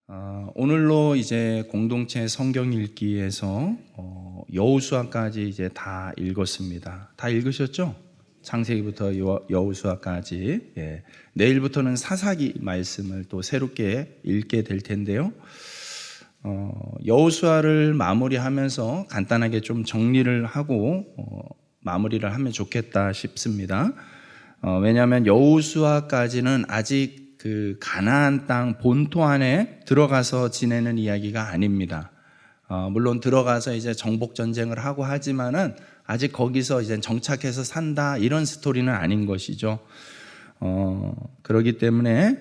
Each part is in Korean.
오늘로 이제 공동체 성경 읽기에서 여호수아까지 이제 다 읽었습니다. 다 읽으셨죠? 창세기부터 여호수아까지. 예. 내일부터는 사사기 말씀을 또 새롭게 읽게 될 텐데요. 여호수아를 마무리하면서 간단하게 좀 정리를 하고 마무리를 하면 좋겠다 싶습니다. 왜냐하면 여호수아까지는 아직 그 가나안 땅 본토 안에 들어가서 지내는 이야기가 아닙니다. 물론 들어가서 이제 정복 전쟁을 하고 하지만은 아직 거기서 이제 정착해서 산다 이런 스토리는 아닌 것이죠. 그렇기 때문에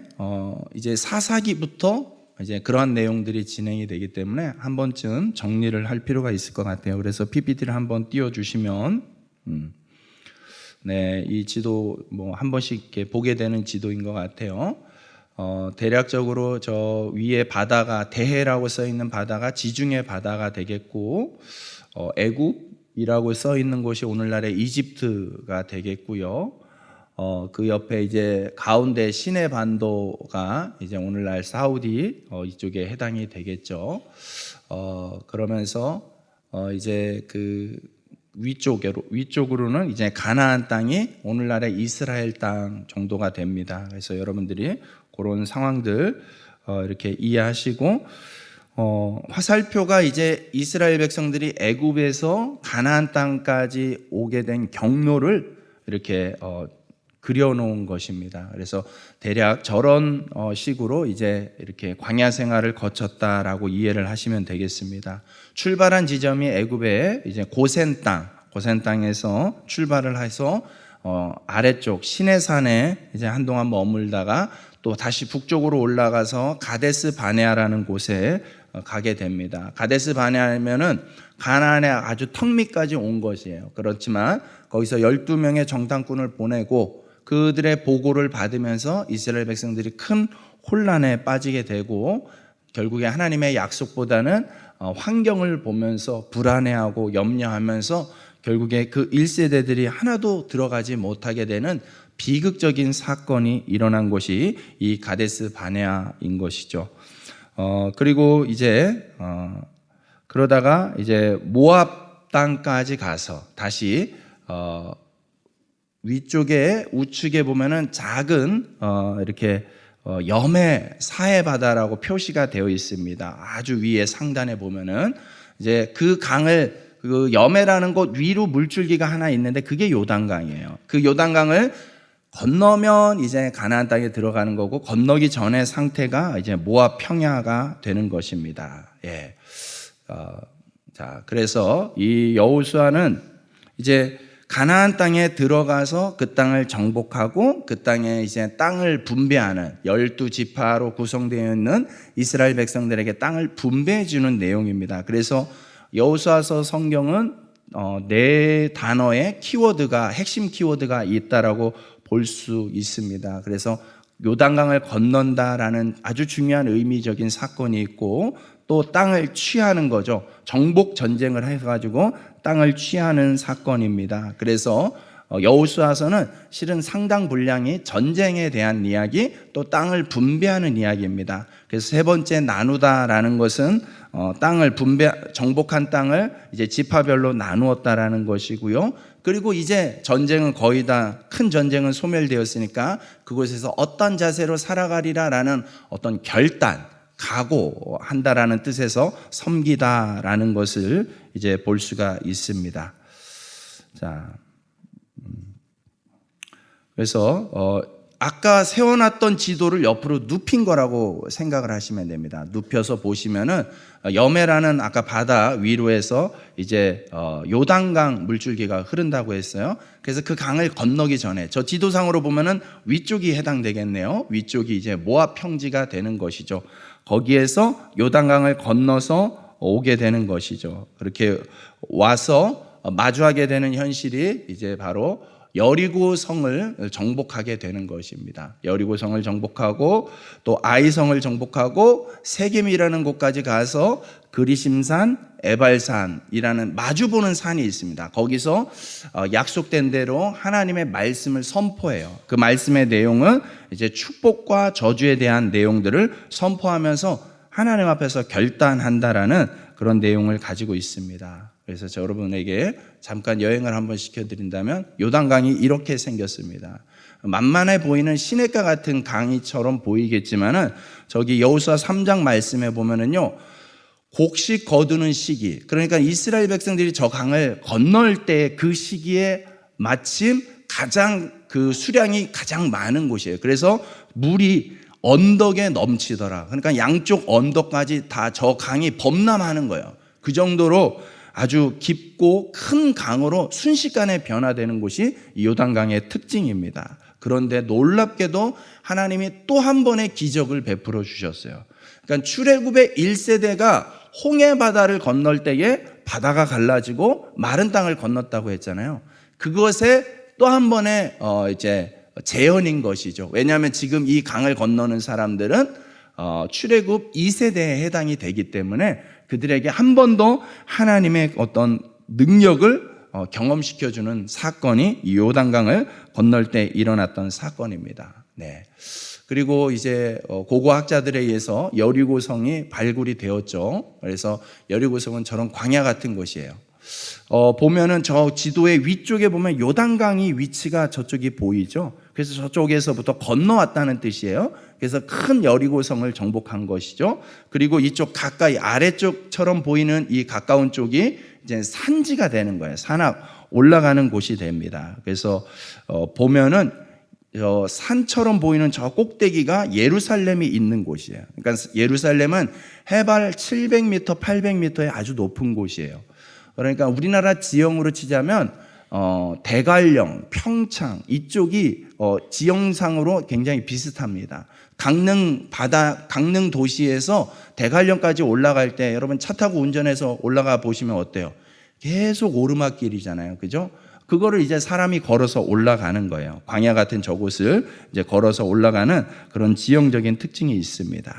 이제 사사기부터 이제 그러한 내용들이 진행이 되기 때문에 한 번쯤 정리를 할 필요가 있을 것 같아요. 그래서 PPT를 한번 띄워주시면, 네, 이 지도 뭐 한 번씩 이렇게 보게 되는 지도인 것 같아요. 대략적으로 저 위에 바다가 대해라고 써 있는 바다가 지중해 바다가 되겠고, 애굽이라고 써 있는 곳이 오늘날의 이집트가 되겠고요. 그 옆에 이제 가운데 시내 반도가 이제 오늘날 사우디 이쪽에 해당이 되겠죠. 그러면서 이제 그 위쪽으로는 이제 가나안 땅이 오늘날의 이스라엘 땅 정도가 됩니다. 그래서 여러분들이 그런 상황들 이렇게 이해하시고, 화살표가 이제 이스라엘 백성들이 애굽에서 가나안 땅까지 오게 된 경로를 이렇게 그려놓은 것입니다. 그래서 대략 저런 식으로 이제 이렇게 광야 생활을 거쳤다라고 이해를 하시면 되겠습니다. 출발한 지점이 애굽의 이제 고센 땅에서 출발을 해서 아래쪽 시내산에 이제 한동안 머물다가 또 다시 북쪽으로 올라가서 가데스 바네아라는 곳에 가게 됩니다. 가데스 바네아면은 가나안의 아주 턱 밑까지 온 것이에요. 그렇지만 거기서 12명의 정탐꾼을 보내고 그들의 보고를 받으면서 이스라엘 백성들이 큰 혼란에 빠지게 되고, 결국에 하나님의 약속보다는 환경을 보면서 불안해하고 염려하면서 결국에 그 1세대들이 하나도 들어가지 못하게 되는 비극적인 사건이 일어난 곳이 이 가데스 바네아인 것이죠. 그리고 이제 그러다가 이제 모압 땅까지 가서 다시 위쪽에 우측에 보면은 작은 이렇게 염해 사해 바다라고 표시가 되어 있습니다. 아주 위에 상단에 보면은 이제 그 강을, 그 염해라는 곳 위로 물줄기가 하나 있는데 그게 요단강이에요. 그 요단강을 건너면 이제 가나안 땅에 들어가는 거고, 건너기 전의 상태가 이제 모압 평야가 되는 것입니다. 예. 자, 그래서 이 여호수아는 이제 가나안 땅에 들어가서 그 땅을 정복하고 그 땅에 이제 땅을 분배하는 12지파로 구성되어 있는 이스라엘 백성들에게 땅을 분배해 주는 내용입니다. 그래서 여호수아서 성경은 네 단어의 키워드가, 핵심 키워드가 있다라고 볼 수 있습니다. 그래서 요단강을 건넌다라는 아주 중요한 의미적인 사건이 있고, 또 땅을 취하는 거죠. 정복 전쟁을 해가지고 땅을 취하는 사건입니다. 그래서 여호수아서는 실은 상당 분량이 전쟁에 대한 이야기, 또 땅을 분배하는 이야기입니다. 그래서 세 번째 나누다라는 것은 땅을 정복한 땅을 이제 지파별로 나누었다라는 것이고요. 그리고 이제 전쟁은 거의 다, 큰 전쟁은 소멸되었으니까 그곳에서 어떤 자세로 살아가리라라는 어떤 결단, 각오한다라는 뜻에서 섬기다라는 것을 이제 볼 수가 있습니다. 자, 그래서 아까 세워놨던 지도를 옆으로 눕힌 거라고 생각을 하시면 됩니다. 눕혀서 보시면은 염해라는 아까 바다 위로에서 이제 요단강 물줄기가 흐른다고 했어요. 그래서 그 강을 건너기 전에 저 지도상으로 보면은 위쪽이 해당되겠네요. 위쪽이 이제 모압 평지가 되는 것이죠. 거기에서 요단강을 건너서 오게 되는 것이죠. 그렇게 와서 마주하게 되는 현실이 이제 바로 여리고 성을 정복하게 되는 것입니다. 여리고 성을 정복하고 또 아이성을 정복하고 세겜이라는 곳까지 가서 그리심산, 에발산이라는 마주보는 산이 있습니다. 거기서 약속된 대로 하나님의 말씀을 선포해요. 그 말씀의 내용은 이제 축복과 저주에 대한 내용들을 선포하면서 하나님 앞에서 결단한다라는 그런 내용을 가지고 있습니다. 그래서 저 여러분에게 잠깐 여행을 한번 시켜드린다면 요단강이 이렇게 생겼습니다. 만만해 보이는 시냇가 같은 강이처럼 보이겠지만은 저기 여호수아 3장 말씀에 보면은요, 곡식 거두는 시기, 그러니까 이스라엘 백성들이 저 강을 건널 때 그 시기에 마침 가장 그 수량이 가장 많은 곳이에요. 그래서 물이 언덕에 넘치더라. 그러니까 양쪽 언덕까지 다 저 강이 범람하는 거예요. 그 정도로 아주 깊고 큰 강으로 순식간에 변화되는 곳이 요단강의 특징입니다. 그런데 놀랍게도 하나님이 또 한 번의 기적을 베풀어 주셨어요. 그러니까 출애굽의 1세대가 홍해 바다를 건널 때에 바다가 갈라지고 마른 땅을 건넜다고 했잖아요. 그것에 또 한 번의 이제 재현인 것이죠. 왜냐하면 지금 이 강을 건너는 사람들은 출애굽 2세대에 해당이 되기 때문에 그들에게 한 번 더 하나님의 어떤 능력을 경험시켜주는 사건이 이 요단강을 건널 때 일어났던 사건입니다. 네. 그리고 이제 고고학자들에 의해서 여리고성이 발굴이 되었죠. 그래서 여리고성은 저런 광야 같은 곳이에요. 보면은 저 지도의 위쪽에 보면 요단강이 위치가 저쪽이 보이죠. 그래서 저쪽에서부터 건너왔다는 뜻이에요. 그래서 큰 여리고성을 정복한 것이죠. 그리고 이쪽 가까이 아래쪽처럼 보이는 이 가까운 쪽이 이제 산지가 되는 거예요. 산악 올라가는 곳이 됩니다. 그래서 보면은 산처럼 보이는 저 꼭대기가 예루살렘이 있는 곳이에요. 그러니까 예루살렘은 해발 700m, 800m의 아주 높은 곳이에요. 그러니까 우리나라 지형으로 치자면 대관령, 평창 이쪽이 지형상으로 굉장히 비슷합니다. 강릉 도시에서 대관령까지 올라갈 때 여러분 차 타고 운전해서 올라가 보시면 어때요? 계속 오르막길이잖아요. 그죠? 그거를 이제 사람이 걸어서 올라가는 거예요. 광야 같은 저곳을 이제 걸어서 올라가는 그런 지형적인 특징이 있습니다.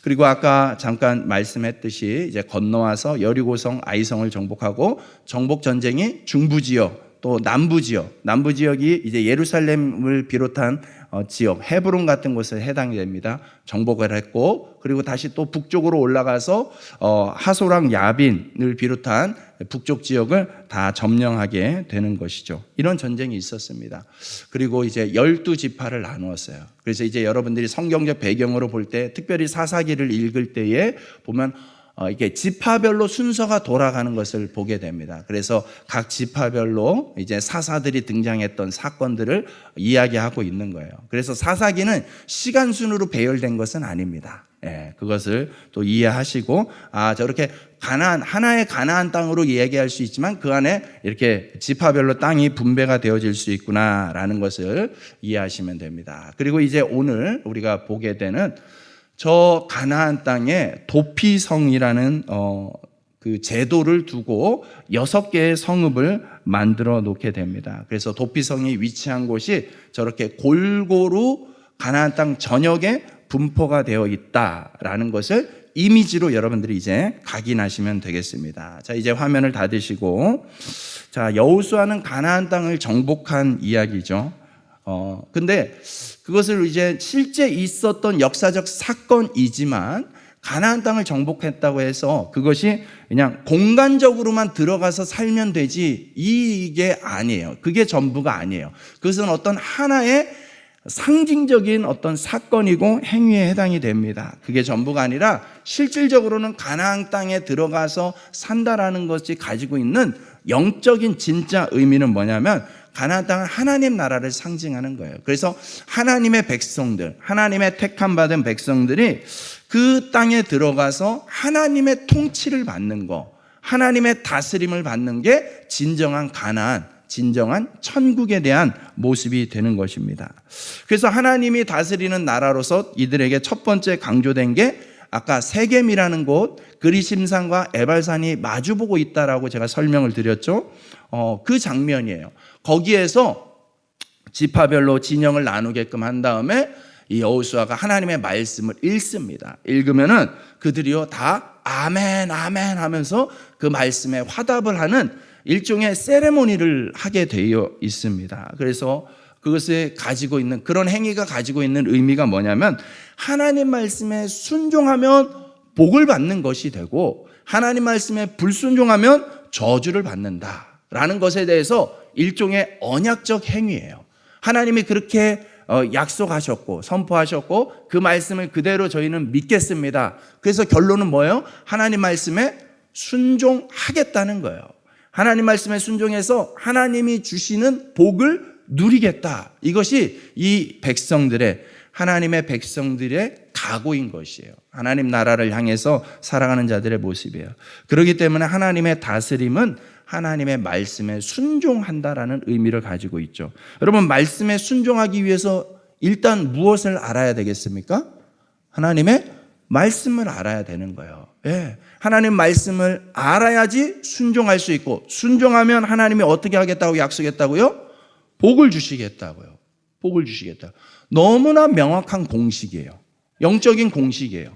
그리고 아까 잠깐 말씀했듯이 이제 건너와서 여리고성, 아이성을 정복하고 정복 전쟁이 중부 지역 또 남부 지역이 이제 예루살렘을 비롯한 지역, 헤브론 같은 곳에 해당이 됩니다. 정복을 했고, 그리고 다시 또 북쪽으로 올라가서 하소랑 야빈을 비롯한 북쪽 지역을 다 점령하게 되는 것이죠. 이런 전쟁이 있었습니다. 그리고 이제 12지파를 나누었어요. 그래서 이제 여러분들이 성경적 배경으로 볼 때, 특별히 사사기를 읽을 때에 보면 이게 지파별로 순서가 돌아가는 것을 보게 됩니다. 그래서 각 지파별로 이제 사사들이 등장했던 사건들을 이야기하고 있는 거예요. 그래서 사사기는 시간 순으로 배열된 것은 아닙니다. 예, 그것을 또 이해하시고, 저렇게 하나의 가나안 땅으로 얘기할 수 있지만 그 안에 이렇게 지파별로 땅이 분배가 되어질 수 있구나라는 것을 이해하시면 됩니다. 그리고 이제 오늘 우리가 보게 되는 저 가나안 땅에 도피성이라는 그 제도를 두고 6개의 성읍을 만들어 놓게 됩니다. 그래서 도피성이 위치한 곳이 저렇게 골고루 가나안 땅 전역에 분포가 되어 있다라는 것을 이미지로 여러분들이 이제 각인하시면 되겠습니다. 자, 이제 화면을 닫으시고, 자, 여호수아는 가나안 땅을 정복한 이야기죠. 근데 그것을 이제 실제 있었던 역사적 사건이지만 가나안 땅을 정복했다고 해서 그것이 그냥 공간적으로만 들어가서 살면 되지 이게 아니에요. 그게 전부가 아니에요. 그것은 어떤 하나의 상징적인 어떤 사건이고 행위에 해당이 됩니다. 그게 전부가 아니라 실질적으로는 가나안 땅에 들어가서 산다라는 것이 가지고 있는 영적인 진짜 의미는 뭐냐면 가나안 땅은 하나님 나라를 상징하는 거예요. 그래서 하나님의 백성들, 하나님의 택함 받은 백성들이 그 땅에 들어가서 하나님의 통치를 받는 거, 하나님의 다스림을 받는 게 진정한 가나안, 진정한 천국에 대한 모습이 되는 것입니다. 그래서 하나님이 다스리는 나라로서 이들에게 첫 번째 강조된 게 아까 세겜이라는 곳, 그리심산과 에발산이 마주보고 있다라고 제가 설명을 드렸죠. 그 장면이에요. 거기에서 지파별로 진영을 나누게끔 한 다음에 이 여호수아가 하나님의 말씀을 읽습니다. 읽으면은 그들이요 다 아멘 아멘 하면서 그 말씀에 화답을 하는 일종의 세레모니를 하게 되어 있습니다. 그래서 그것에 가지고 있는 그런 행위가 가지고 있는 의미가 뭐냐면 하나님 말씀에 순종하면 복을 받는 것이 되고 하나님 말씀에 불순종하면 저주를 받는다라는 것에 대해서 일종의 언약적 행위예요. 하나님이 그렇게 약속하셨고 선포하셨고 그 말씀을 그대로 저희는 믿겠습니다. 그래서 결론은 뭐예요? 하나님 말씀에 순종하겠다는 거예요. 하나님 말씀에 순종해서 하나님이 주시는 복을 누리겠다. 이것이 이 백성들의 하나님의 백성들의 각오인 것이에요. 하나님 나라를 향해서 살아가는 자들의 모습이에요. 그렇기 때문에 하나님의 다스림은 하나님의 말씀에 순종한다라는 의미를 가지고 있죠. 여러분 말씀에 순종하기 위해서 일단 무엇을 알아야 되겠습니까? 하나님의 말씀을 알아야 되는 거예요. 예. 하나님 말씀을 알아야지 순종할 수 있고 순종하면 하나님이 어떻게 하겠다고 약속했다고요? 복을 주시겠다고요. 복을 주시겠다. 너무나 명확한 공식이에요. 영적인 공식이에요.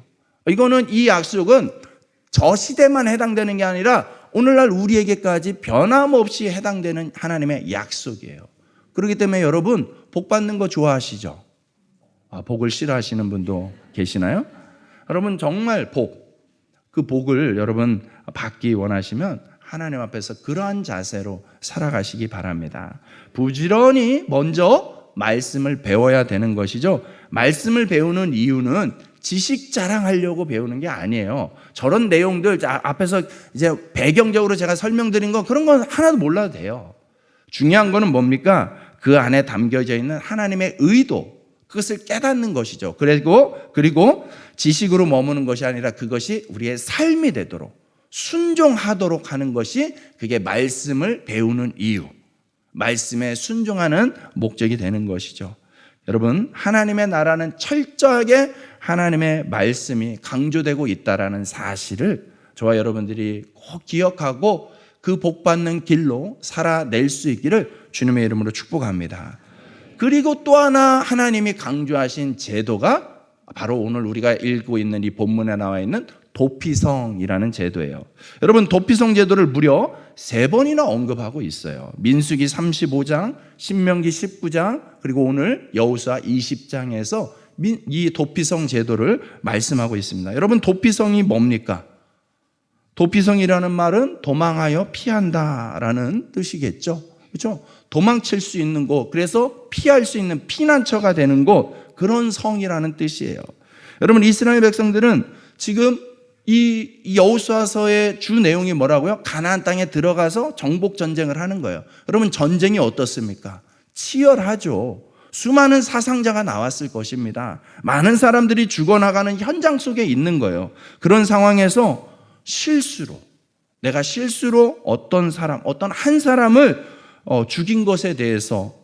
이거는 이 약속은 저 시대만 해당되는 게 아니라 오늘날 우리에게까지 변함없이 해당되는 하나님의 약속이에요. 그렇기 때문에 여러분 복 받는 거 좋아하시죠? 복을 싫어하시는 분도 계시나요? 여러분 정말 그 복을 여러분 받기 원하시면 하나님 앞에서 그러한 자세로 살아가시기 바랍니다. 부지런히 먼저 말씀을 배워야 되는 것이죠. 말씀을 배우는 이유는 지식 자랑하려고 배우는 게 아니에요. 저런 내용들 앞에서 이제 배경적으로 제가 설명드린 거 그런 건 하나도 몰라도 돼요. 중요한 거는 뭡니까? 그 안에 담겨져 있는 하나님의 의도, 그것을 깨닫는 것이죠. 그리고 지식으로 머무는 것이 아니라 그것이 우리의 삶이 되도록 순종하도록 하는 것이 그게 말씀을 배우는 이유, 말씀에 순종하는 목적이 되는 것이죠. 여러분 하나님의 나라는 철저하게 하나님의 말씀이 강조되고 있다는 사실을 저와 여러분들이 꼭 기억하고 그 복받는 길로 살아낼 수 있기를 주님의 이름으로 축복합니다. 그리고 또 하나 하나님이 강조하신 제도가 바로 오늘 우리가 읽고 있는 이 본문에 나와 있는 도피성이라는 제도예요. 여러분 도피성 제도를 무려 3번이나 언급하고 있어요. 민수기 35장, 신명기 19장, 그리고 오늘 여호수아 20장에서 이 도피성 제도를 말씀하고 있습니다. 여러분 도피성이 뭡니까? 도피성이라는 말은 도망하여 피한다라는 뜻이겠죠. 그렇죠? 도망칠 수 있는 곳, 그래서 피할 수 있는 피난처가 되는 곳, 그런 성이라는 뜻이에요. 여러분 이스라엘 백성들은 지금 이 여호수아서의 주 내용이 뭐라고요? 가나안 땅에 들어가서 정복 전쟁을 하는 거예요. 여러분 전쟁이 어떻습니까? 치열하죠. 수많은 사상자가 나왔을 것입니다. 많은 사람들이 죽어나가는 현장 속에 있는 거예요. 그런 상황에서 내가 실수로 어떤 한 사람을 죽인 것에 대해서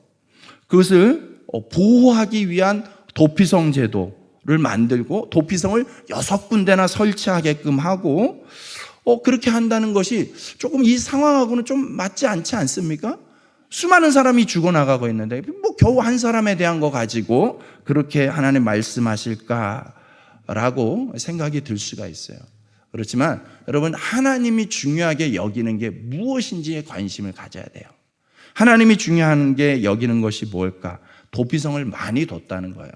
그것을 보호하기 위한 도피성 제도를 만들고 도피성을 6군데나 설치하게끔 하고 그렇게 한다는 것이 조금 이 상황하고는 좀 맞지 않지 않습니까? 수많은 사람이 죽어나가고 있는데 겨우 한 사람에 대한 거 가지고 그렇게 하나님 말씀하실까라고 생각이 들 수가 있어요. 그렇지만 여러분 하나님이 중요하게 여기는 게 무엇인지에 관심을 가져야 돼요. 하나님이 중요한 게 여기는 것이 뭘까? 도피성을 많이 뒀다는 거예요.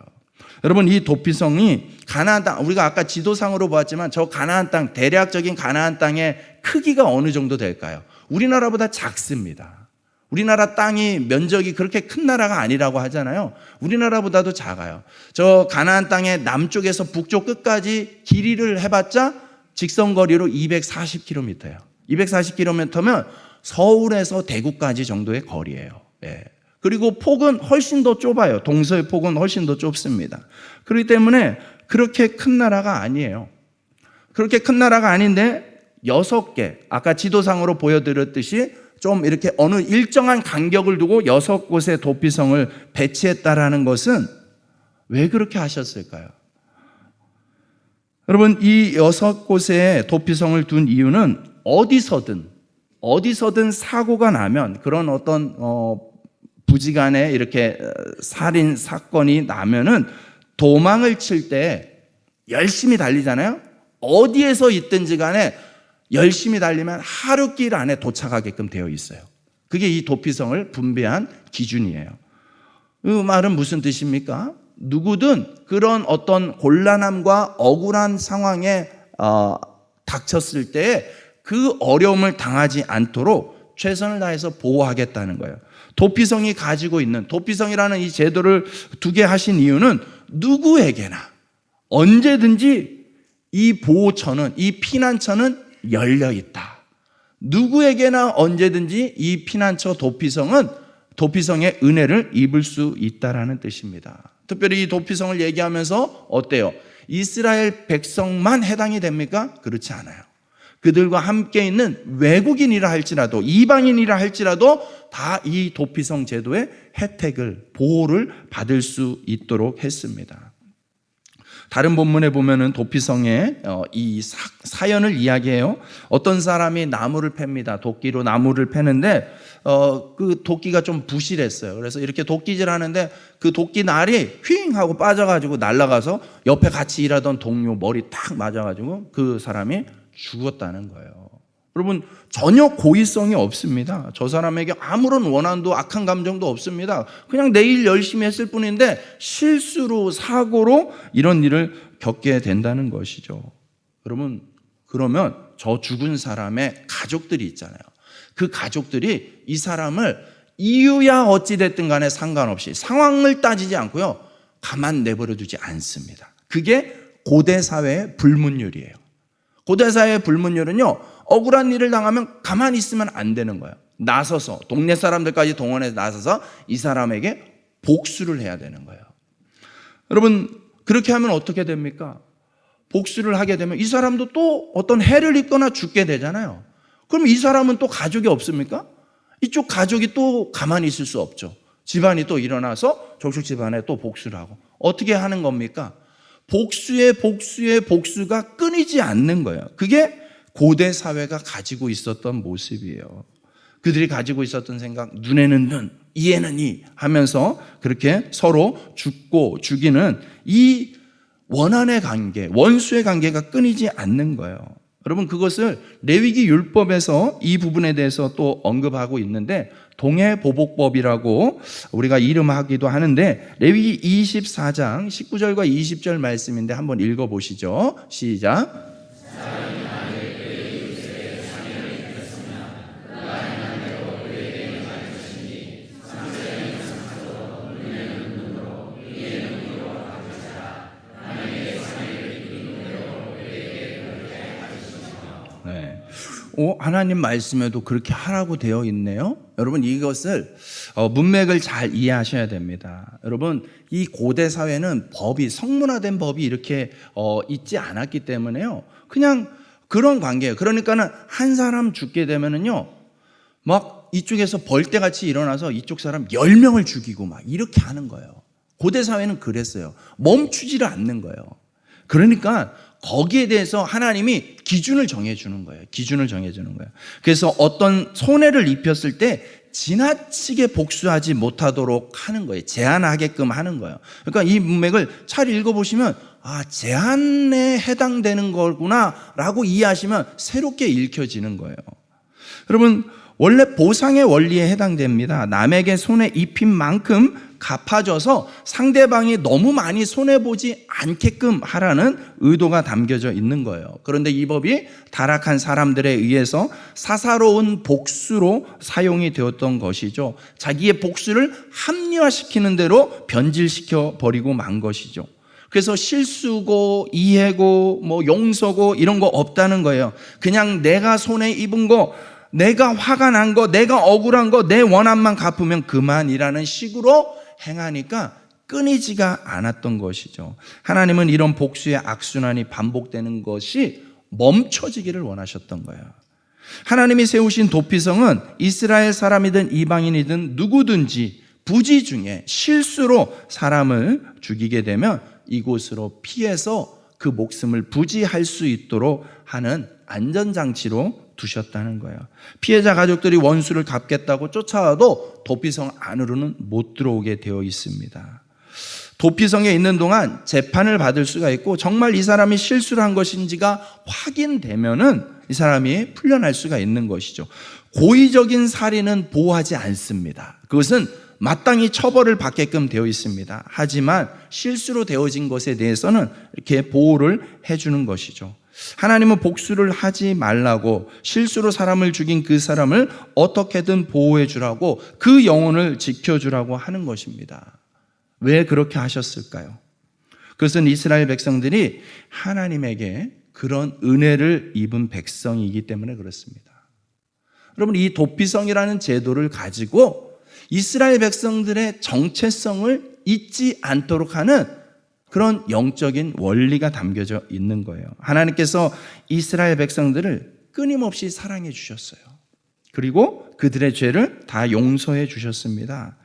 여러분 이 도피성이 가나안 땅, 우리가 아까 지도상으로 보았지만 저 가나안 땅, 대략적인 가나안 땅의 크기가 어느 정도 될까요? 우리나라보다 작습니다. 우리나라 땅이 면적이 그렇게 큰 나라가 아니라고 하잖아요. 우리나라보다도 작아요. 저 가나안 땅의 남쪽에서 북쪽 끝까지 길이를 해봤자 직선거리로 240km예요. 240km면 서울에서 대구까지 정도의 거리예요. 예. 그리고 폭은 훨씬 더 좁아요. 동서의 폭은 훨씬 더 좁습니다. 그렇기 때문에 그렇게 큰 나라가 아니에요. 그렇게 큰 나라가 아닌데 6개, 아까 지도상으로 보여드렸듯이 좀 이렇게 어느 일정한 간격을 두고 6곳의 도피성을 배치했다라는 것은 왜 그렇게 하셨을까요? 여러분 이 6곳의 도피성을 둔 이유는 어디서든 사고가 나면 그런 어떤 부지간에 이렇게 살인 사건이 나면은 도망을 칠 때 열심히 달리잖아요. 어디에서 있든지 간에 열심히 달리면 하루길 안에 도착하게끔 되어 있어요. 그게 이 도피성을 분배한 기준이에요. 그 말은 무슨 뜻입니까? 누구든 그런 어떤 곤란함과 억울한 상황에 닥쳤을 때 그 어려움을 당하지 않도록 최선을 다해서 보호하겠다는 거예요. 도피성이 가지고 있는, 도피성이라는 이 제도를 두게 하신 이유는 누구에게나 언제든지 이 보호처는, 이 피난처는 열려 있다. 누구에게나 언제든지 이 피난처 도피성의 은혜를 입을 수 있다라는 뜻입니다. 특별히 이 도피성을 얘기하면서 어때요? 이스라엘 백성만 해당이 됩니까? 그렇지 않아요. 그들과 함께 있는 외국인이라 할지라도, 이방인이라 할지라도 다 이 도피성 제도의 혜택을, 보호를 받을 수 있도록 했습니다. 다른 본문에 보면은 도피성의 이 사연을 이야기해요. 어떤 사람이 나무를 팹니다. 도끼로 나무를 패는데 그 도끼가 좀 부실했어요. 그래서 이렇게 도끼질 하는데 그 도끼 날이 휘잉 하고 빠져가지고 날아가서 옆에 같이 일하던 동료 머리 탁 맞아가지고 그 사람이 죽었다는 거예요. 여러분, 전혀 고의성이 없습니다. 저 사람에게 아무런 원한도 악한 감정도 없습니다. 그냥 내 일 열심히 했을 뿐인데 실수로, 사고로 이런 일을 겪게 된다는 것이죠. 여러분, 그러면 저 죽은 사람의 가족들이 있잖아요. 그 가족들이 이 사람을 이유야 어찌됐든 간에 상관없이 상황을 따지지 않고요, 가만 내버려 두지 않습니다. 그게 고대 사회의 불문율이에요. 고대 사회의 불문율은요, 억울한 일을 당하면 가만히 있으면 안 되는 거예요. 나서서, 동네 사람들까지 동원해서 나서서 이 사람에게 복수를 해야 되는 거예요. 여러분, 그렇게 하면 어떻게 됩니까? 복수를 하게 되면 이 사람도 또 어떤 해를 입거나 죽게 되잖아요. 그럼 이 사람은 또 가족이 없습니까? 이쪽 가족이 또 가만히 있을 수 없죠. 집안이 또 일어나서 저쪽 집안에 또 복수를 하고. 어떻게 하는 겁니까? 복수의 복수가 끊이지 않는 거예요. 그게 고대 사회가 가지고 있었던 모습이에요. 그들이 가지고 있었던 생각, 눈에는 눈, 이에는 이 하면서 그렇게 서로 죽고 죽이는 이 원한의 관계, 원수의 관계가 끊이지 않는 거예요. 여러분, 그것을 레위기 율법에서 이 부분에 대해서 또 언급하고 있는데 동해보복법이라고 우리가 이름하기도 하는데, 레위기 24장 19절과 20절 말씀인데 한번 읽어보시죠. 시작. 하나님 말씀에도 그렇게 하라고 되어 있네요. 여러분, 이것을 문맥을 잘 이해하셔야 됩니다. 여러분, 이 고대 사회는 법이, 성문화된 법이 이렇게 있지 않았기 때문에요, 그냥 그런 관계예요. 그러니까는 한 사람 죽게 되면은요, 막 이쪽에서 벌떼같이 일어나서 이쪽 사람 10명을 죽이고 막 이렇게 하는 거예요. 고대 사회는 그랬어요. 멈추지를 않는 거예요. 그러니까 거기에 대해서 하나님이 기준을 정해주는 거예요. 기준을 정해주는 거예요. 그래서 어떤 손해를 입혔을 때 지나치게 복수하지 못하도록 하는 거예요. 제한하게끔 하는 거예요. 그러니까 이 문맥을 잘 읽어보시면 제한에 해당되는 거구나 라고 이해하시면 새롭게 읽혀지는 거예요. 여러분, 원래 보상의 원리에 해당됩니다. 남에게 손해 입힌 만큼 갚아줘서 상대방이 너무 많이 손해보지 않게끔 하라는 의도가 담겨져 있는 거예요. 그런데 이 법이 타락한 사람들에 의해서 사사로운 복수로 사용이 되었던 것이죠. 자기의 복수를 합리화시키는 대로 변질시켜 버리고 만 것이죠. 그래서 실수고 이해고 용서고 이런 거 없다는 거예요. 그냥 내가 손해 입은 거, 내가 화가 난 거, 내가 억울한 거, 내 원한만 갚으면 그만이라는 식으로 행하니까 끊이지가 않았던 것이죠. 하나님은 이런 복수의 악순환이 반복되는 것이 멈춰지기를 원하셨던 거예요. 하나님이 세우신 도피성은 이스라엘 사람이든 이방인이든 누구든지 부지 중에 실수로 사람을 죽이게 되면 이곳으로 피해서 그 목숨을 부지할 수 있도록 하는 안전장치로 두셨다는 거예요. 피해자 가족들이 원수를 갚겠다고 쫓아와도 도피성 안으로는 못 들어오게 되어 있습니다. 도피성에 있는 동안 재판을 받을 수가 있고, 정말 이 사람이 실수를 한 것인지가 확인되면은 이 사람이 풀려날 수가 있는 것이죠. 고의적인 살인은 보호하지 않습니다. 그것은 마땅히 처벌을 받게끔 되어 있습니다. 하지만 실수로 되어진 것에 대해서는 이렇게 보호를 해주는 것이죠. 하나님은 복수를 하지 말라고 실수로 사람을 죽인 그 사람을 어떻게든 보호해 주라고 그 영혼을 지켜주라고 하는 것입니다. 왜 그렇게 하셨을까요? 그것은 이스라엘 백성들이 하나님에게 그런 은혜를 입은 백성이기 때문에 그렇습니다. 여러분, 이 도피성이라는 제도를 가지고 이스라엘 백성들의 정체성을 잊지 않도록 하는 그런 영적인 원리가 담겨져 있는 거예요. 하나님께서 이스라엘 백성들을 끊임없이 사랑해 주셨어요. 그리고 그들의 죄를 다 용서해 주셨습니다.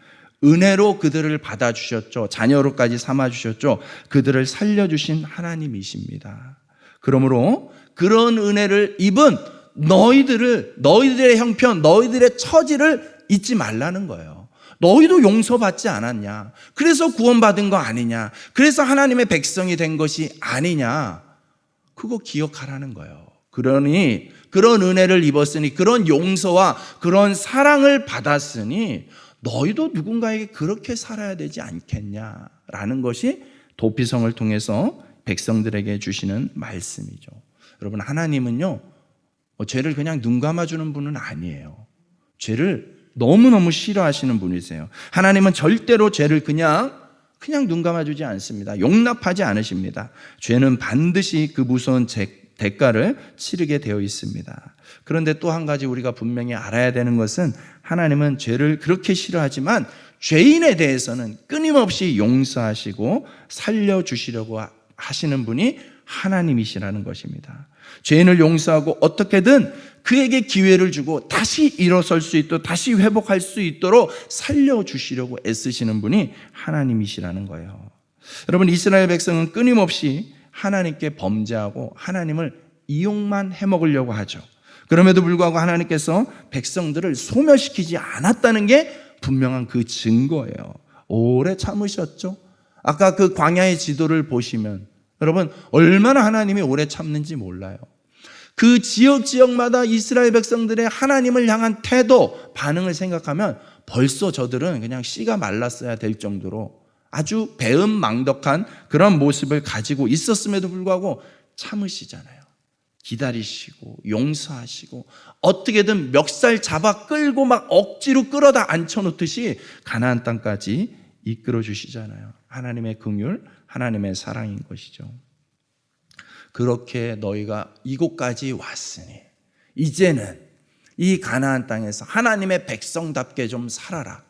은혜로 그들을 받아주셨죠. 자녀로까지 삼아주셨죠. 그들을 살려주신 하나님이십니다. 그러므로 그런 은혜를 입은 너희들의 형편, 너희들의 처지를 잊지 말라는 거예요. 너희도 용서받지 않았냐? 그래서 구원받은 거 아니냐? 그래서 하나님의 백성이 된 것이 아니냐? 그거 기억하라는 거예요. 그러니 그런 은혜를 입었으니, 그런 용서와 그런 사랑을 받았으니 너희도 누군가에게 그렇게 살아야 되지 않겠냐라는 것이 도피성을 통해서 백성들에게 주시는 말씀이죠. 여러분, 하나님은요, 죄를 그냥 눈 감아주는 분은 아니에요. 죄를 너무너무 싫어하시는 분이세요. 하나님은 절대로 죄를 그냥 눈 감아주지 않습니다. 용납하지 않으십니다. 죄는 반드시 그 무서운 대가를 치르게 되어 있습니다. 그런데 또 한 가지 우리가 분명히 알아야 되는 것은, 하나님은 죄를 그렇게 싫어하지만 죄인에 대해서는 끊임없이 용서하시고 살려주시려고 하시는 분이 하나님이시라는 것입니다. 죄인을 용서하고 어떻게든 그에게 기회를 주고 다시 일어설 수 있도록, 다시 회복할 수 있도록 살려주시려고 애쓰시는 분이 하나님이시라는 거예요. 여러분, 이스라엘 백성은 끊임없이 하나님께 범죄하고 하나님을 이용만 해먹으려고 하죠. 그럼에도 불구하고 하나님께서 백성들을 소멸시키지 않았다는 게 분명한 그 증거예요. 오래 참으셨죠. 아까 그 광야의 지도를 보시면 여러분, 얼마나 하나님이 오래 참는지 몰라요. 그 지역마다 이스라엘 백성들의 하나님을 향한 태도, 반응을 생각하면 벌써 저들은 그냥 씨가 말랐어야 될 정도로 아주 배은망덕한 그런 모습을 가지고 있었음에도 불구하고 참으시잖아요. 기다리시고 용서하시고 어떻게든 멱살 잡아 끌고 막 억지로 끌어다 앉혀놓듯이 가나안 땅까지 이끌어 주시잖아요. 하나님의 긍휼, 하나님의 사랑인 것이죠. 그렇게 너희가 이곳까지 왔으니 이제는 이 가나안 땅에서 하나님의 백성답게 좀 살아라.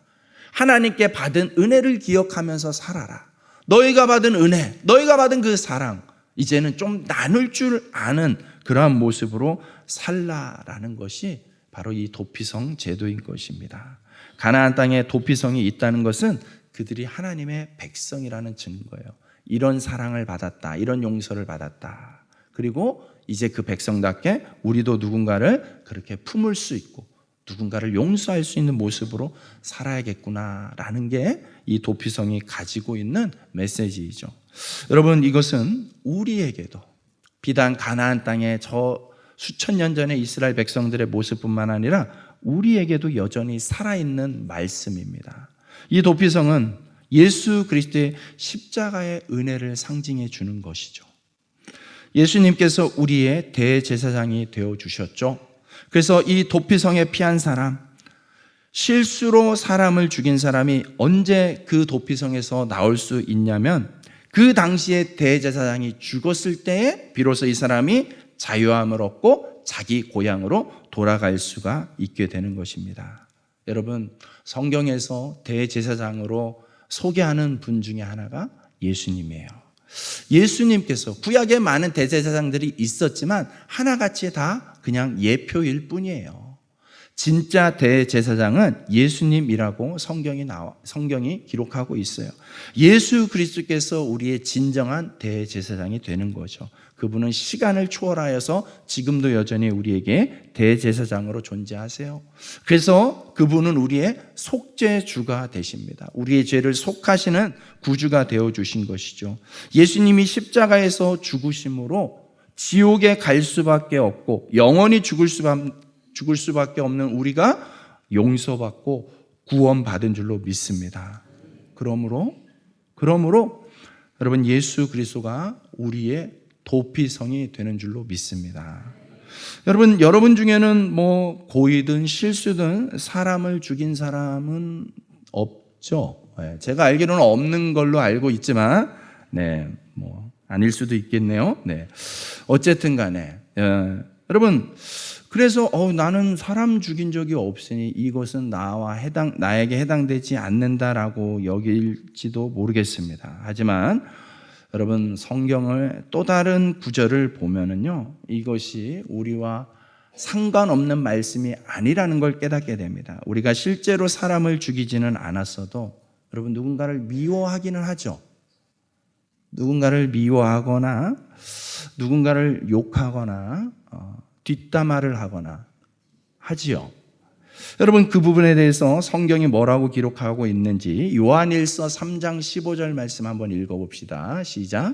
하나님께 받은 은혜를 기억하면서 살아라. 너희가 받은 은혜, 너희가 받은 그 사랑, 이제는 좀 나눌 줄 아는 그러한 모습으로 살라라는 것이 바로 이 도피성 제도인 것입니다. 가나안 땅에 도피성이 있다는 것은 그들이 하나님의 백성이라는 증거예요. 이런 사랑을 받았다, 이런 용서를 받았다. 그리고 이제 그 백성답게 우리도 누군가를 그렇게 품을 수 있고 누군가를 용서할 수 있는 모습으로 살아야겠구나라는 게 이 도피성이 가지고 있는 메시지이죠. 여러분, 이것은 우리에게도 비단 가나안 땅에 저 수천 년 전에 이스라엘 백성들의 모습뿐만 아니라 우리에게도 여전히 살아있는 말씀입니다. 이 도피성은 예수 그리스도의 십자가의 은혜를 상징해 주는 것이죠. 예수님께서 우리의 대제사장이 되어 주셨죠. 그래서 이 도피성에 피한 사람, 실수로 사람을 죽인 사람이 언제 그 도피성에서 나올 수 있냐면 그 당시에 대제사장이 죽었을 때에 비로소 이 사람이 자유함을 얻고 자기 고향으로 돌아갈 수가 있게 되는 것입니다. 여러분, 성경에서 대제사장으로 소개하는 분 중에 하나가 예수님이에요. 예수님께서 구약에 많은 대제사장들이 있었지만 하나같이 다 그냥 예표일 뿐이에요. 진짜 대제사장은 예수님이라고 성경이 기록하고 있어요. 예수 그리스도께서 우리의 진정한 대제사장이 되는 거죠. 그분은 시간을 초월하여서 지금도 여전히 우리에게 대제사장으로 존재하세요. 그래서 그분은 우리의 속죄주가 되십니다. 우리의 죄를 속하시는 구주가 되어주신 것이죠. 예수님이 십자가에서 죽으심으로 지옥에 갈 수밖에 없고 영원히 죽을 수밖에 없는 우리가 용서받고 구원받은 줄로 믿습니다. 그러므로 여러분 예수 그리스도가 우리의 도피성이 되는 줄로 믿습니다. 여러분 중에는 뭐 고의든 실수든 사람을 죽인 사람은 없죠. 제가 알기로는 없는 걸로 알고 있지만, 뭐 아닐 수도 있겠네요. 어쨌든 간에 여러분, 그래서 나는 사람 죽인 적이 없으니 이것은 나에게 해당되지 않는다라고 여길지도 모르겠습니다. 하지만 여러분, 성경을 또 다른 구절을 보면은요, 이것이 우리와 상관없는 말씀이 아니라는 걸 깨닫게 됩니다. 우리가 실제로 사람을 죽이지는 않았어도 여러분, 누군가를 미워하기는 하죠. 누군가를 미워하거나 누군가를 욕하거나 뒷담화를 하거나 하지요. 여러분, 그 부분에 대해서 성경이 뭐라고 기록하고 있는지 요한일서 3장 15절 말씀 한번 읽어봅시다. 시작.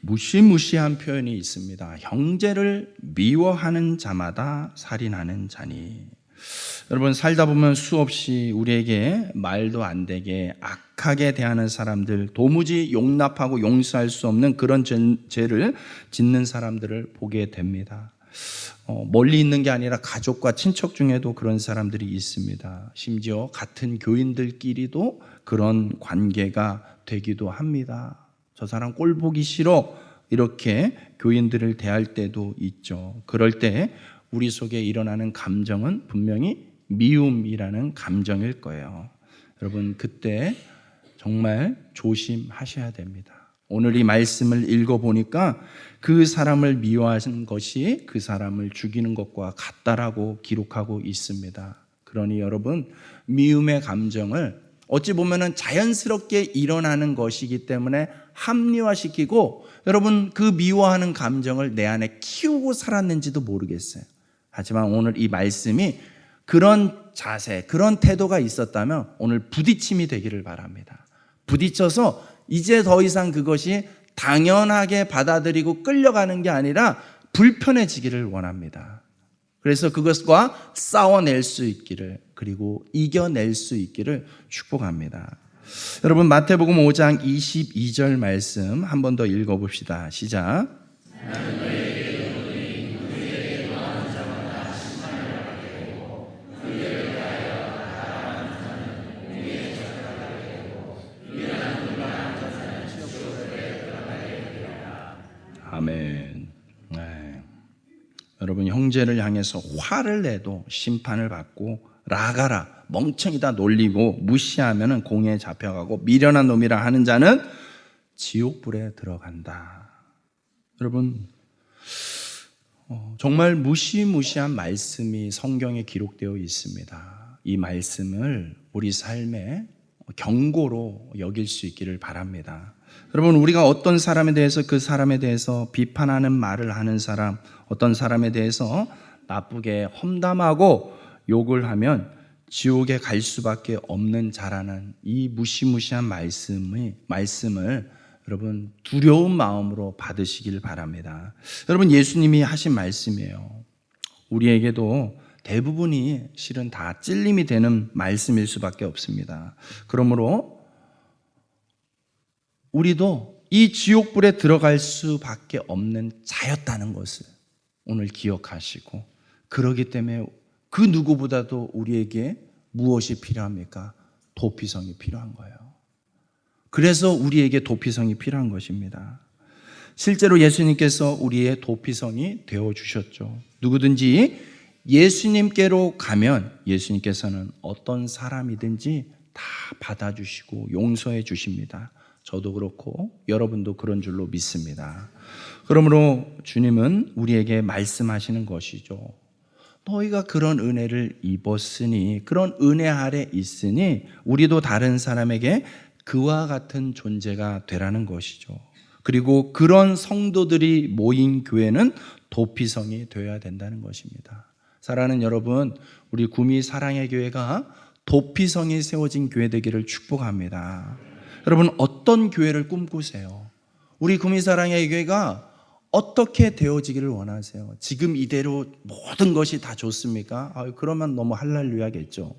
무시무시한 표현이 있습니다. 형제를 미워하는 자마다 살인하는 자니. 여러분, 살다 보면 수없이 우리에게 말도 안 되게 악하게 대하는 사람들, 도무지 용납하고 용서할 수 없는 그런 죄를 짓는 사람들을 보게 됩니다. 멀리 있는 게 아니라 가족과 친척 중에도 그런 사람들이 있습니다. 심지어 같은 교인들끼리도 그런 관계가 되기도 합니다. 저 사람 꼴 보기 싫어, 이렇게 교인들을 대할 때도 있죠. 그럴 때 우리 속에 일어나는 감정은 분명히 미움이라는 감정일 거예요. 여러분, 그때 정말 조심하셔야 됩니다. 오늘 이 말씀을 읽어보니까 그 사람을 미워하는 것이 그 사람을 죽이는 것과 같다라고 기록하고 있습니다. 그러니 여러분, 미움의 감정을 어찌 보면은 자연스럽게 일어나는 것이기 때문에 합리화시키고, 여러분, 그 미워하는 감정을 내 안에 키우고 살았는지도 모르겠어요. 하지만 오늘 이 말씀이 그런 자세, 그런 태도가 있었다면 오늘 부딪힘이 되기를 바랍니다. 부딪혀서 이제 더 이상 그것이 당연하게 받아들이고 끌려가는 게 아니라 불편해지기를 원합니다. 그래서 그것과 싸워낼 수 있기를, 그리고 이겨낼 수 있기를 축복합니다. 여러분, 마태복음 5장 22절 말씀 한 번 더 읽어봅시다. 시작. 아멘. 여러분, 형제를 향해서 화를 내도 심판을 받고 라가라, 멍청이다 놀리고 무시하면 공에 잡혀가고 미련한 놈이라 하는 자는 지옥불에 들어간다. 여러분, 정말 무시무시한 말씀이 성경에 기록되어 있습니다. 이 말씀을 우리 삶의 경고로 여길 수 있기를 바랍니다. 여러분, 우리가 어떤 사람에 대해서, 그 사람에 대해서 비판하는 말을 하는 사람, 어떤 사람에 대해서 나쁘게 험담하고 욕을 하면 지옥에 갈 수밖에 없는 자라는 이 무시무시한 말씀을 여러분, 두려운 마음으로 받으시길 바랍니다. 여러분, 예수님이 하신 말씀이에요. 우리에게도 대부분이 실은 다 찔림이 되는 말씀일 수밖에 없습니다. 그러므로 우리도 이 지옥불에 들어갈 수밖에 없는 자였다는 것을 오늘 기억하시고, 그러기 때문에 그 누구보다도 우리에게 무엇이 필요합니까? 도피성이 필요한 거예요. 그래서 우리에게 도피성이 필요한 것입니다. 실제로 예수님께서 우리의 도피성이 되어주셨죠. 누구든지 예수님께로 가면 예수님께서는 어떤 사람이든지 다 받아주시고 용서해 주십니다. 저도 그렇고 여러분도 그런 줄로 믿습니다. 그러므로 주님은 우리에게 말씀하시는 것이죠. 너희가 그런 은혜를 입었으니, 그런 은혜 아래 있으니 우리도 다른 사람에게 그와 같은 존재가 되라는 것이죠. 그리고 그런 성도들이 모인 교회는 도피성이 되어야 된다는 것입니다. 사랑하는 여러분, 우리 구미 사랑의 교회가 도피성이 세워진 교회 되기를 축복합니다. 여러분 어떤 교회를 꿈꾸세요? 우리 구미사랑의 교회가 어떻게 되어지기를 원하세요? 지금 이대로 모든 것이 다 좋습니까? 그러면 너무 할렐루야겠죠.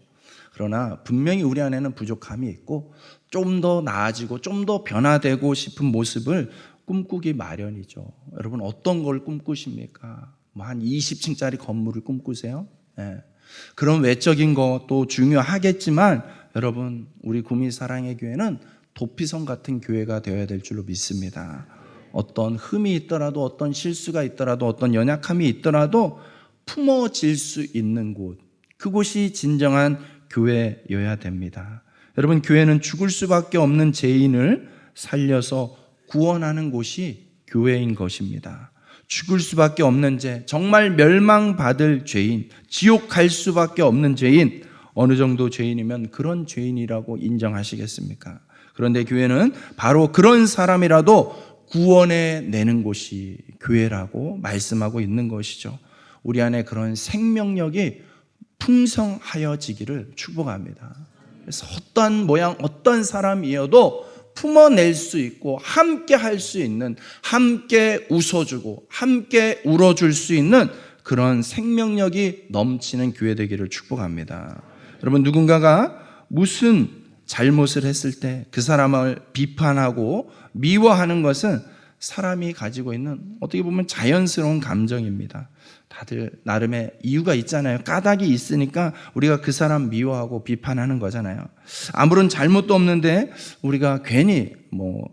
그러나 분명히 우리 안에는 부족함이 있고 좀 더 나아지고 좀 더 변화되고 싶은 모습을 꿈꾸기 마련이죠. 여러분 어떤 걸 꿈꾸십니까? 한 20층짜리 건물을 꿈꾸세요? 네. 그런 외적인 것도 중요하겠지만 여러분 우리 구미사랑의 교회는 도피성 같은 교회가 되어야 될 줄로 믿습니다. 어떤 흠이 있더라도 어떤 실수가 있더라도 어떤 연약함이 있더라도 품어질 수 있는 곳, 그곳이 진정한 교회여야 됩니다. 여러분 교회는 죽을 수밖에 없는 죄인을 살려서 구원하는 곳이 교회인 것입니다. 죽을 수밖에 없는 죄, 정말 멸망받을 죄인, 지옥 갈 수밖에 없는 죄인, 어느 정도 죄인이면 그런 죄인이라고 인정하시겠습니까? 그런데 교회는 바로 그런 사람이라도 구원해 내는 곳이 교회라고 말씀하고 있는 것이죠. 우리 안에 그런 생명력이 풍성하여지기를 축복합니다. 그래서 어떠한 모양, 어떤 사람이어도 품어낼 수 있고 함께 할 수 있는, 함께 웃어주고 함께 울어줄 수 있는 그런 생명력이 넘치는 교회 되기를 축복합니다. 여러분 누군가가 무슨 잘못을 했을 때 그 사람을 비판하고 미워하는 것은 사람이 가지고 있는 어떻게 보면 자연스러운 감정입니다. 다들 나름의 이유가 있잖아요. 까닭이 있으니까 우리가 그 사람 미워하고 비판하는 거잖아요. 아무런 잘못도 없는데 우리가 괜히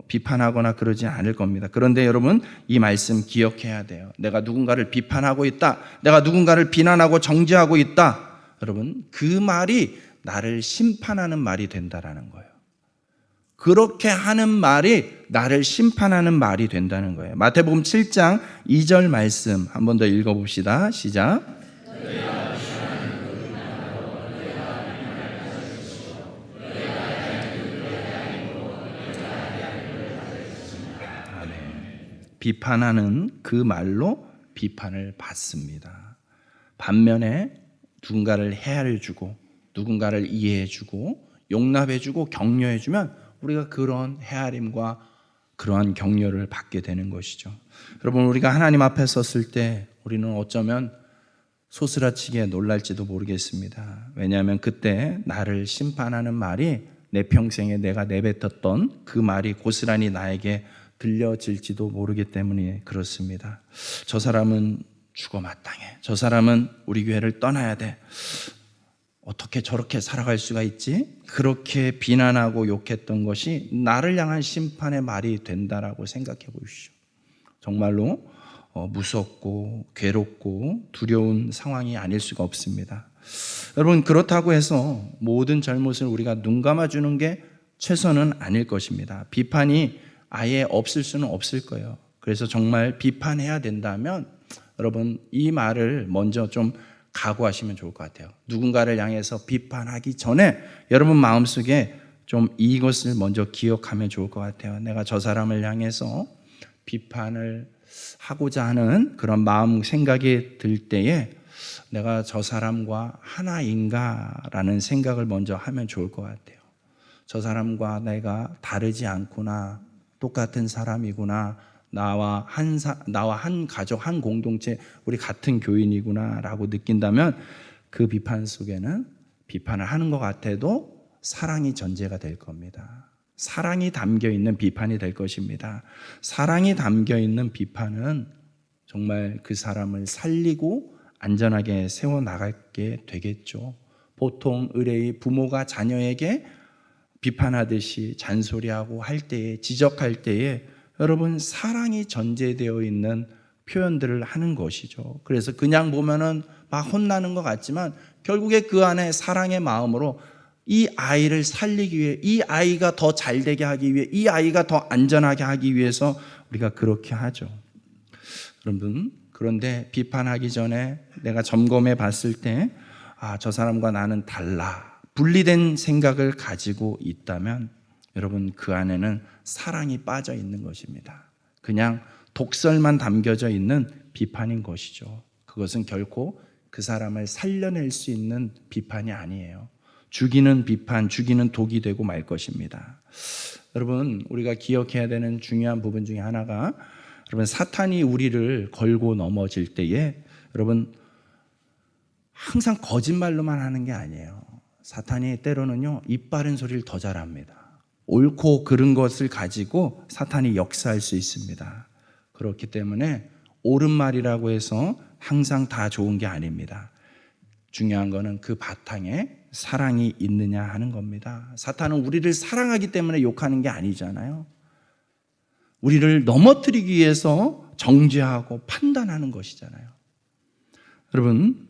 비판하거나 그러지 않을 겁니다. 그런데 여러분 이 말씀 기억해야 돼요. 내가 누군가를 비판하고 있다, 내가 누군가를 비난하고 정죄하고 있다, 여러분 그 말이 나를 심판하는 말이 된다라는 거예요. 그렇게 하는 말이 나를 심판하는 말이 된다는 거예요. 마태복음 7장 2절 말씀 한 번 더 읽어봅시다. 시작. 아멘. 비판하는 그 말로 비판을 받습니다. 반면에 누군가를 헤아려주고 누군가를 이해해주고 용납해주고 격려해주면 우리가 그런 헤아림과 그러한 격려를 받게 되는 것이죠. 여러분 우리가 하나님 앞에 섰을 때 우리는 어쩌면 소스라치게 놀랄지도 모르겠습니다. 왜냐하면 그때 나를 심판하는 말이 내 평생에 내가 내뱉었던 그 말이 고스란히 나에게 들려질지도 모르기 때문에 그렇습니다. 저 사람은 죽어 마땅해. 저 사람은 우리 교회를 떠나야 돼. 어떻게 저렇게 살아갈 수가 있지? 그렇게 비난하고 욕했던 것이 나를 향한 심판의 말이 된다라고 생각해 보십시오. 정말로 무섭고 괴롭고 두려운 상황이 아닐 수가 없습니다. 여러분 그렇다고 해서 모든 잘못을 우리가 눈 감아주는 게 최선은 아닐 것입니다. 비판이 아예 없을 수는 없을 거예요. 그래서 정말 비판해야 된다면 여러분 이 말을 먼저 좀 각오하시면 좋을 것 같아요. 누군가를 향해서 비판하기 전에 여러분 마음속에 좀 이것을 먼저 기억하면 좋을 것 같아요. 내가 저 사람을 향해서 비판을 하고자 하는 그런 마음 생각이 들 때에 내가 저 사람과 하나인가라는 생각을 먼저 하면 좋을 것 같아요. 저 사람과 내가 다르지 않구나, 똑같은 사람이구나, 나와 한 가족, 한 공동체, 우리 같은 교인이구나라고 느낀다면 그 비판 속에는 비판을 하는 것 같아도 사랑이 전제가 될 겁니다. 사랑이 담겨 있는 비판이 될 것입니다. 사랑이 담겨 있는 비판은 정말 그 사람을 살리고 안전하게 세워나가게 되겠죠. 보통 의뢰의 부모가 자녀에게 비판하듯이 잔소리하고 할 때에, 지적할 때에 여러분 사랑이 전제되어 있는 표현들을 하는 것이죠. 그래서 그냥 보면은 막 혼나는 것 같지만 결국에 그 안에 사랑의 마음으로 이 아이를 살리기 위해, 이 아이가 더 잘되게 하기 위해, 이 아이가 더 안전하게 하기 위해서 우리가 그렇게 하죠. 여러분 그런데 비판하기 전에 내가 점검해 봤을 때 저 사람과 나는 달라, 분리된 생각을 가지고 있다면 여러분 그 안에는 사랑이 빠져 있는 것입니다. 그냥 독설만 담겨져 있는 비판인 것이죠. 그것은 결코 그 사람을 살려낼 수 있는 비판이 아니에요. 죽이는 비판, 죽이는 독이 되고 말 것입니다. 여러분, 우리가 기억해야 되는 중요한 부분 중에 하나가, 여러분, 사탄이 우리를 걸고 넘어질 때에 여러분 항상 거짓말로만 하는 게 아니에요. 사탄이 때로는요, 입 바른 소리를 더 잘합니다. 옳고 그른 것을 가지고 사탄이 역사할 수 있습니다. 그렇기 때문에 옳은 말이라고 해서 항상 다 좋은 게 아닙니다. 중요한 거는 그 바탕에 사랑이 있느냐 하는 겁니다. 사탄은 우리를 사랑하기 때문에 욕하는 게 아니잖아요. 우리를 넘어뜨리기 위해서 정죄하고 판단하는 것이잖아요. 여러분,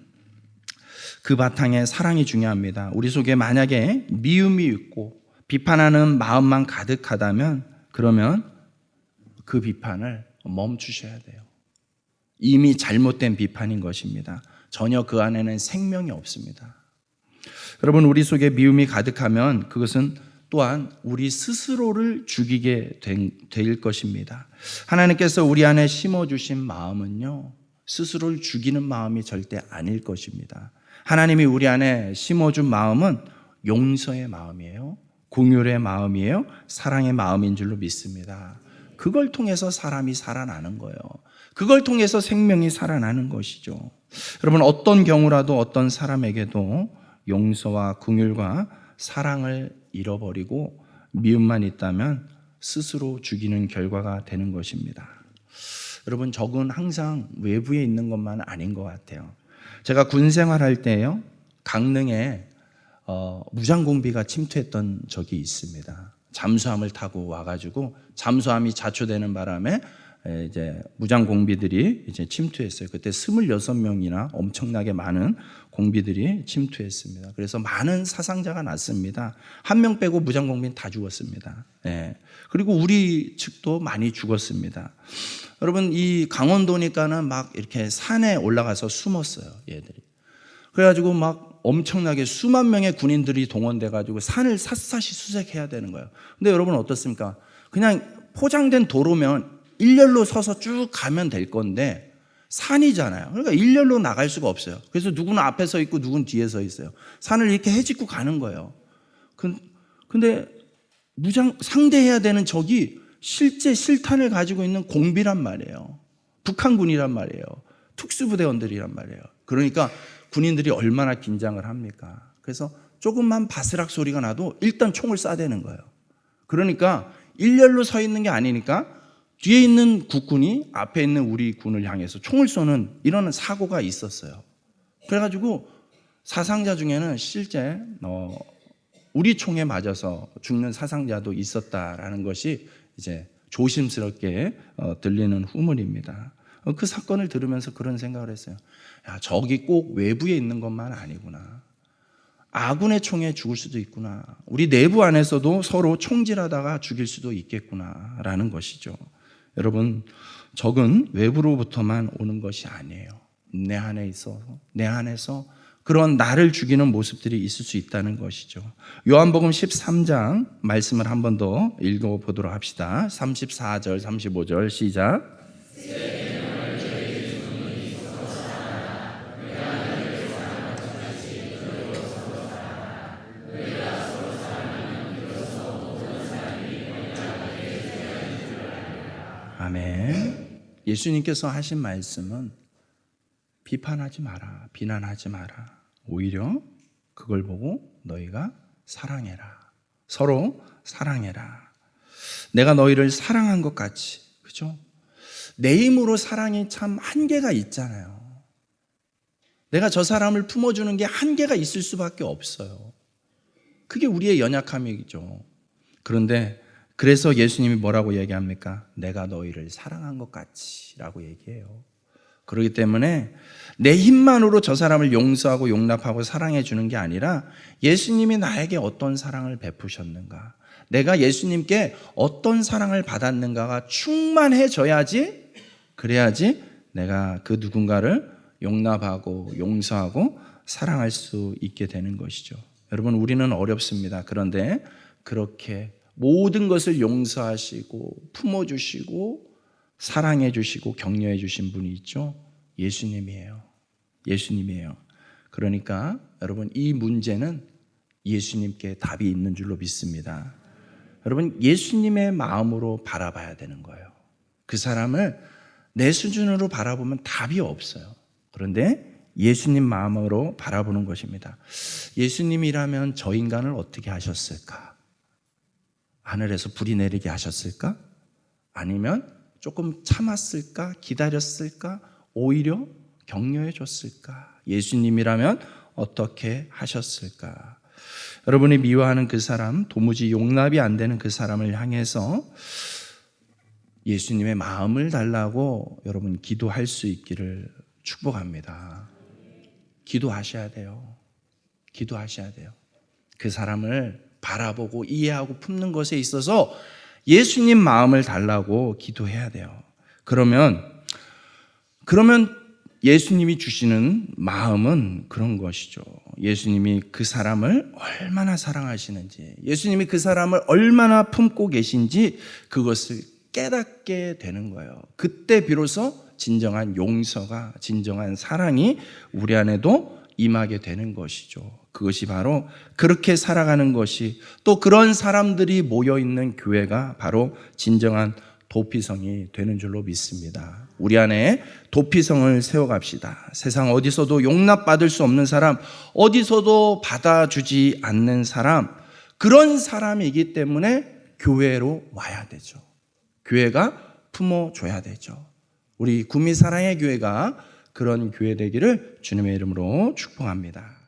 그 바탕에 사랑이 중요합니다. 우리 속에 만약에 미움이 있고 비판하는 마음만 가득하다면, 그러면 그 비판을 멈추셔야 돼요. 이미 잘못된 비판인 것입니다. 전혀 그 안에는 생명이 없습니다. 여러분, 우리 속에 미움이 가득하면 그것은 또한 우리 스스로를 죽이게 될 것입니다. 하나님께서 우리 안에 심어주신 마음은요, 스스로를 죽이는 마음이 절대 아닐 것입니다. 하나님이 우리 안에 심어준 마음은 용서의 마음이에요. 긍휼의 마음이에요. 사랑의 마음인 줄로 믿습니다. 그걸 통해서 사람이 살아나는 거예요. 그걸 통해서 생명이 살아나는 것이죠. 여러분, 어떤 경우라도 어떤 사람에게도 용서와 긍휼과 사랑을 잃어버리고 미움만 있다면 스스로 죽이는 결과가 되는 것입니다. 여러분, 적은 항상 외부에 있는 것만 아닌 것 같아요. 제가 군 생활할 때요, 강릉에 무장공비가 침투했던 적이 있습니다. 잠수함을 타고 와가지고 잠수함이 자초되는 바람에 이제 무장공비들이 이제 침투했어요. 그때 26명이나 엄청나게 많은 공비들이 침투했습니다. 그래서 많은 사상자가 났습니다. 한 명 빼고 무장공비는 다 죽었습니다. 예. 그리고 우리 측도 많이 죽었습니다. 여러분, 이 강원도니까는 막 이렇게 산에 올라가서 숨었어요, 얘들이. 그래가지고 막 엄청나게 수만 명의 군인들이 동원돼가지고 산을 샅샅이 수색해야 되는 거예요. 근데 여러분 어떻습니까? 그냥 포장된 도로면 일렬로 서서 쭉 가면 될 건데 산이잖아요. 그러니까 일렬로 나갈 수가 없어요. 그래서 누구는 앞에 서 있고 누구는 뒤에 서 있어요. 산을 이렇게 헤집고 가는 거예요. 근데 상대해야 되는 적이 실제 실탄을 가지고 있는 공비란 말이에요. 북한군이란 말이에요. 특수부대원들이란 말이에요. 그러니까 군인들이 얼마나 긴장을 합니까? 그래서 조금만 바스락 소리가 나도 일단 총을 쏴대는 거예요. 그러니까 일렬로 서 있는 게 아니니까 뒤에 있는 국군이 앞에 있는 우리 군을 향해서 총을 쏘는 이런 사고가 있었어요. 그래가지고 사상자 중에는 실제 우리 총에 맞아서 죽는 사상자도 있었다라는 것이 이제 조심스럽게 들리는 후문입니다. 그 사건을 들으면서 그런 생각을 했어요. 야, 적이 꼭 외부에 있는 것만 아니구나. 아군의 총에 죽을 수도 있구나. 우리 내부 안에서도 서로 총질하다가 죽일 수도 있겠구나라는 것이죠. 여러분, 적은 외부로부터만 오는 것이 아니에요. 내 안에서 그런 나를 죽이는 모습들이 있을 수 있다는 것이죠. 요한복음 13장 말씀을 한 번 더 읽어보도록 합시다. 34절, 35절 시작. 아멘. 예수님께서 하신 말씀은 비판하지 마라, 비난하지 마라. 오히려 그걸 보고 너희가 사랑해라. 서로 사랑해라. 내가 너희를 사랑한 것 같이, 그죠? 내 힘으로 사랑이 참 한계가 있잖아요. 내가 저 사람을 품어주는 게 한계가 있을 수밖에 없어요. 그게 우리의 연약함이죠. 그런데 그래서 예수님이 뭐라고 얘기합니까? 내가 너희를 사랑한 것 같이 라고 얘기해요. 그렇기 때문에 내 힘만으로 저 사람을 용서하고 용납하고 사랑해 주는 게 아니라 예수님이 나에게 어떤 사랑을 베푸셨는가, 내가 예수님께 어떤 사랑을 받았는가가 충만해져야지, 그래야지 내가 그 누군가를 용납하고 용서하고 사랑할 수 있게 되는 것이죠. 여러분, 우리는 어렵습니다. 그런데 그렇게 모든 것을 용서하시고 품어주시고 사랑해 주시고 격려해 주신 분이 있죠. 예수님이에요. 예수님이에요. 그러니까 여러분, 이 문제는 예수님께 답이 있는 줄로 믿습니다. 여러분, 예수님의 마음으로 바라봐야 되는 거예요. 그 사람을 내 수준으로 바라보면 답이 없어요. 그런데 예수님 마음으로 바라보는 것입니다. 예수님이라면 저 인간을 어떻게 하셨을까? 하늘에서 불이 내리게 하셨을까? 아니면 조금 참았을까? 기다렸을까? 오히려 격려해 줬을까? 예수님이라면 어떻게 하셨을까? 여러분이 미워하는 그 사람, 도무지 용납이 안 되는 그 사람을 향해서 예수님의 마음을 달라고 여러분 기도할 수 있기를 축복합니다. 기도하셔야 돼요. 기도하셔야 돼요. 그 사람을 바라보고 이해하고 품는 것에 있어서 예수님 마음을 달라고 기도해야 돼요. 그러면 예수님이 주시는 마음은 그런 것이죠. 예수님이 그 사람을 얼마나 사랑하시는지, 예수님이 그 사람을 얼마나 품고 계신지 그것을 깨닫게 되는 거예요. 그때 비로소 진정한 용서가, 진정한 사랑이 우리 안에도 임하게 되는 것이죠. 그것이 바로 그렇게 살아가는 것이, 또 그런 사람들이 모여있는 교회가 바로 진정한 도피성이 되는 줄로 믿습니다. 우리 안에 도피성을 세워갑시다. 세상 어디서도 용납받을 수 없는 사람, 어디서도 받아주지 않는 사람, 그런 사람이기 때문에 교회로 와야 되죠. 교회가 품어줘야 되죠. 우리 구미사랑의 교회가 그런 교회 되기를 주님의 이름으로 축복합니다.